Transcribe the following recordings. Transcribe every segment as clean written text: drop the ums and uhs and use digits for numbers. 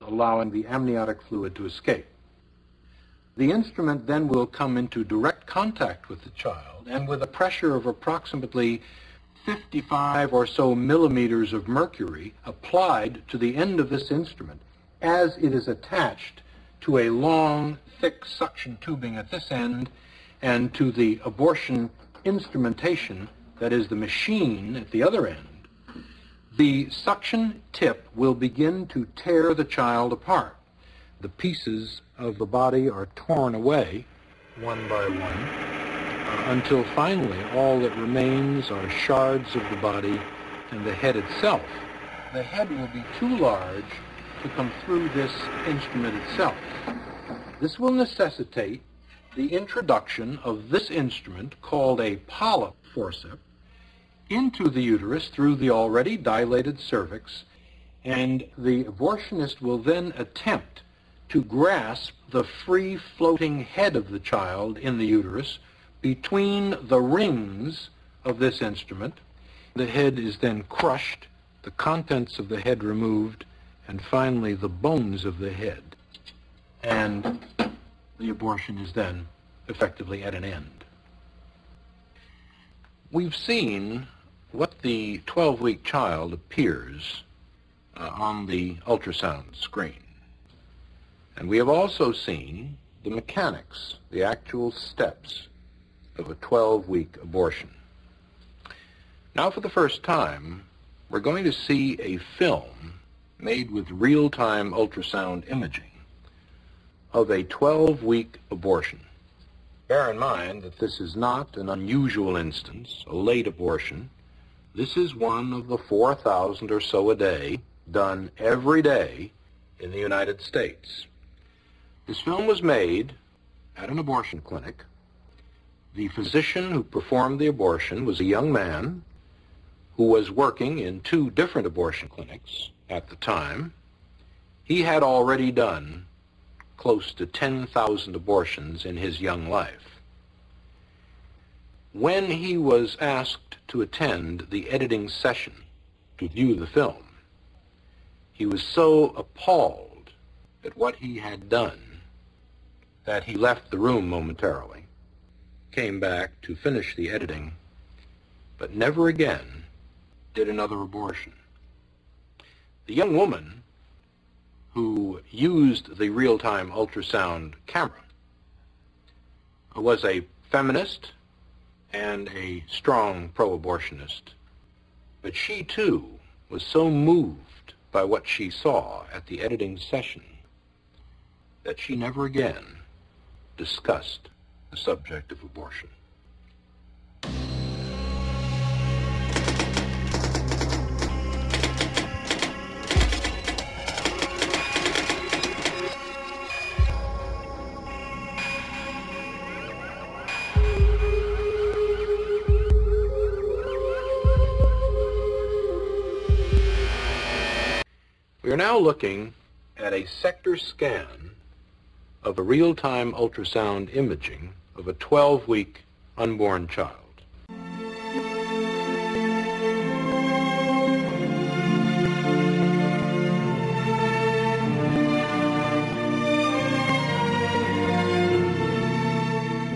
allowing the amniotic fluid to escape. The instrument then will come into direct contact with the child, and with a pressure of approximately 55 or so millimeters of mercury applied to the end of this instrument as it is attached to a long, thick suction tubing at this end and to the abortion instrumentation, that is the machine, at the other end. The suction tip will begin to tear the child apart. The pieces of the body are torn away one by one until finally all that remains are shards of the body and the head itself. The head will be too large to come through this instrument itself. This will necessitate the introduction of this instrument, called a polyp forceps, into the uterus through the already dilated cervix, and the abortionist will then attempt to grasp the free-floating head of the child in the uterus between the rings of this instrument. The head is then crushed, the contents of the head removed, and finally the bones of the head. And the abortion is then effectively at an end. We've seen what the 12-week child appears on the ultrasound screen. And we have also seen the mechanics, the actual steps of a 12-week abortion. Now, for the first time, we're going to see a film made with real-time ultrasound imaging of a 12-week abortion. Bear in mind that this is not an unusual instance, a late abortion. This is one of the 4,000 or so a day done every day in the United States. This film was made at an abortion clinic. The physician who performed the abortion was a young man who was working in 2 different abortion clinics at the time. He had already done close to 10,000 abortions in his young life. When he was asked to attend the editing session to view the film, he was so appalled at what he had done that he left the room momentarily, came back to finish the editing, but never again did another abortion. The young woman who used the real-time ultrasound camera was a feminist and a strong pro-abortionist, but she too was so moved by what she saw at the editing session that she never again discussed the subject of abortion. We are now looking at a sector scan of a real-time ultrasound imaging of a 12-week unborn child.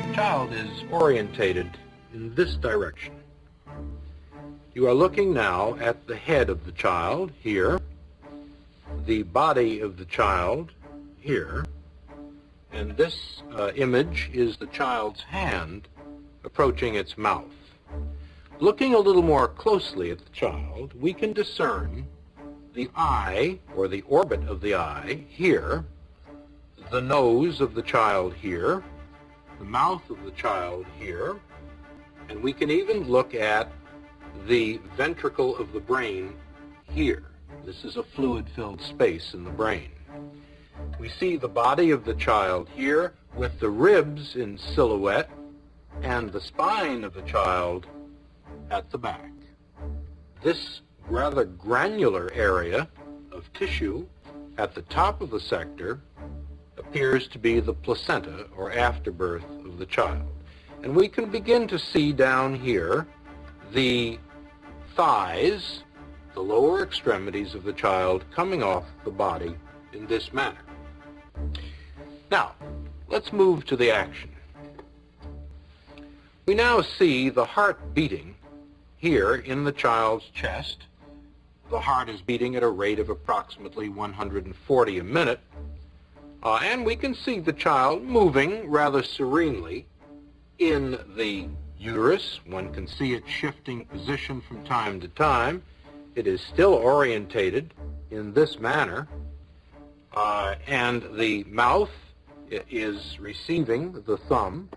The child is orientated in this direction. You are looking now at the head of the child here, the body of the child here, and this image is the child's hand approaching its mouth. Looking a little more closely at the child, we can discern the eye, or the orbit of the eye, here, the nose of the child here, the mouth of the child here, and we can even look at the ventricle of the brain here. This is a fluid-filled space in the brain. We see the body of the child here with the ribs in silhouette and the spine of the child at the back. This rather granular area of tissue at the top of the sector appears to be the placenta, or afterbirth, of the child. And we can begin to see down here the thighs, the lower extremities of the child coming off the body in this manner. Now, let's move to the action. We now see the heart beating here in the child's chest. The heart is beating at a rate of approximately 140 a minute, and we can see the child moving rather serenely in the uterus. One can see it shifting position from time to time. It is still orientated in this manner, and the mouth is receiving the thumb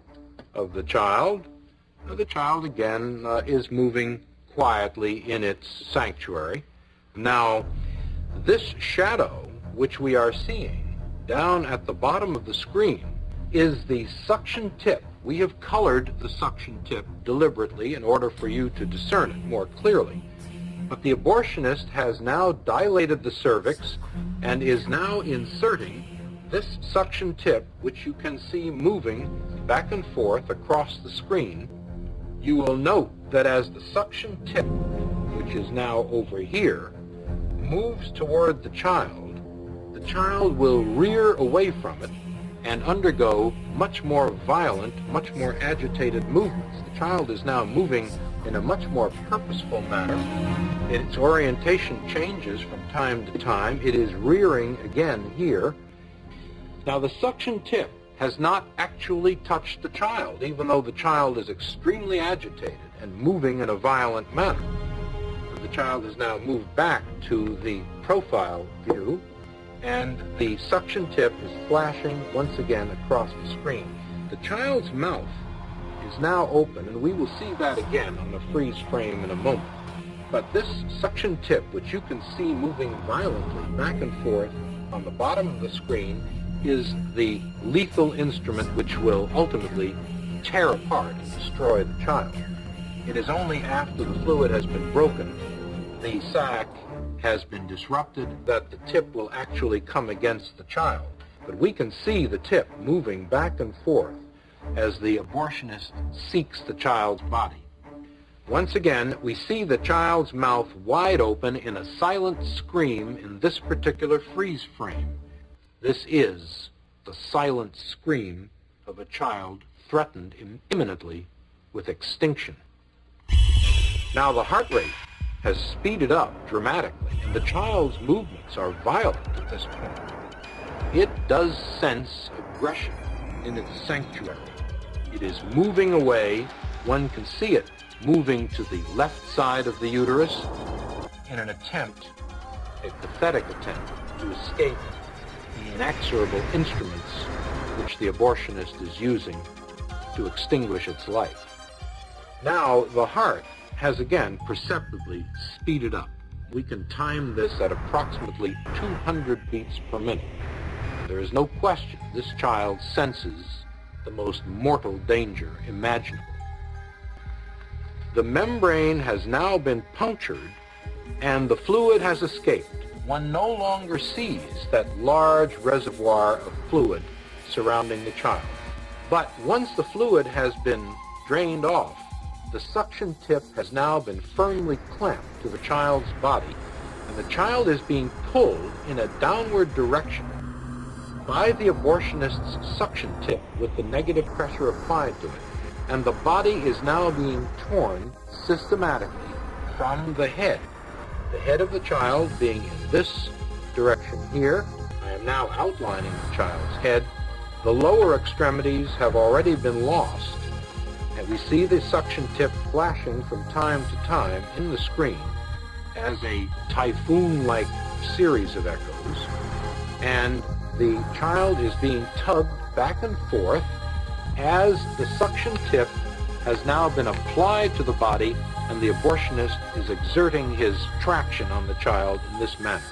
of the child. The child again is moving quietly in its sanctuary. Now, this shadow which we are seeing down at the bottom of the screen is the suction tip. We have colored the suction tip deliberately in order for you to discern it more clearly. But the abortionist has now dilated the cervix and is now inserting this suction tip, which you can see moving back and forth across the screen. You will note that as the suction tip, which is now over here, moves toward the child will rear away from it and undergo much more violent, much more agitated movements. The child is now moving in a much more purposeful manner. Its orientation changes from time to time. It is rearing again here. Now, the suction tip has not actually touched the child, even though the child is extremely agitated and moving in a violent manner. The child has now moved back to the profile view, and the suction tip is flashing once again across the screen. The child's mouth is now open, and we will see that again on the freeze frame in a moment. But this suction tip, which you can see moving violently back and forth on the bottom of the screen, is the lethal instrument which will ultimately tear apart and destroy the child. It is only after the fluid has been broken, the sac has been disrupted, that the tip will actually come against the child. But we can see the tip moving back and forth as the abortionist seeks the child's body. Once again, we see the child's mouth wide open in a silent scream in this particular freeze frame. This is the silent scream of a child threatened imminently with extinction. Now the heart rate has speeded up dramatically, and the child's movements are violent at this point. It does sense aggression in its sanctuary. It is moving away. One can see it moving to the left side of the uterus in an attempt, a pathetic attempt, to escape the inexorable instruments which the abortionist is using to extinguish its life. Now the heart has again perceptibly speeded up. We can time this at approximately 200 beats per minute. There is no question this child senses the most mortal danger imaginable. The membrane has now been punctured and the fluid has escaped. One no longer sees that large reservoir of fluid surrounding the child. But once the fluid has been drained off, the suction tip has now been firmly clamped to the child's body, and the child is being pulled in a downward direction by the abortionist's suction tip with the negative pressure applied to it, and the body is now being torn systematically from the head of the child being in this direction here. I am now outlining the child's head. The lower extremities have already been lost, and we see the suction tip flashing from time to time in the screen as a typhoon-like series of echoes, and the child is being tugged back and forth as the suction tip has now been applied to the body, and the abortionist is exerting his traction on the child in this manner.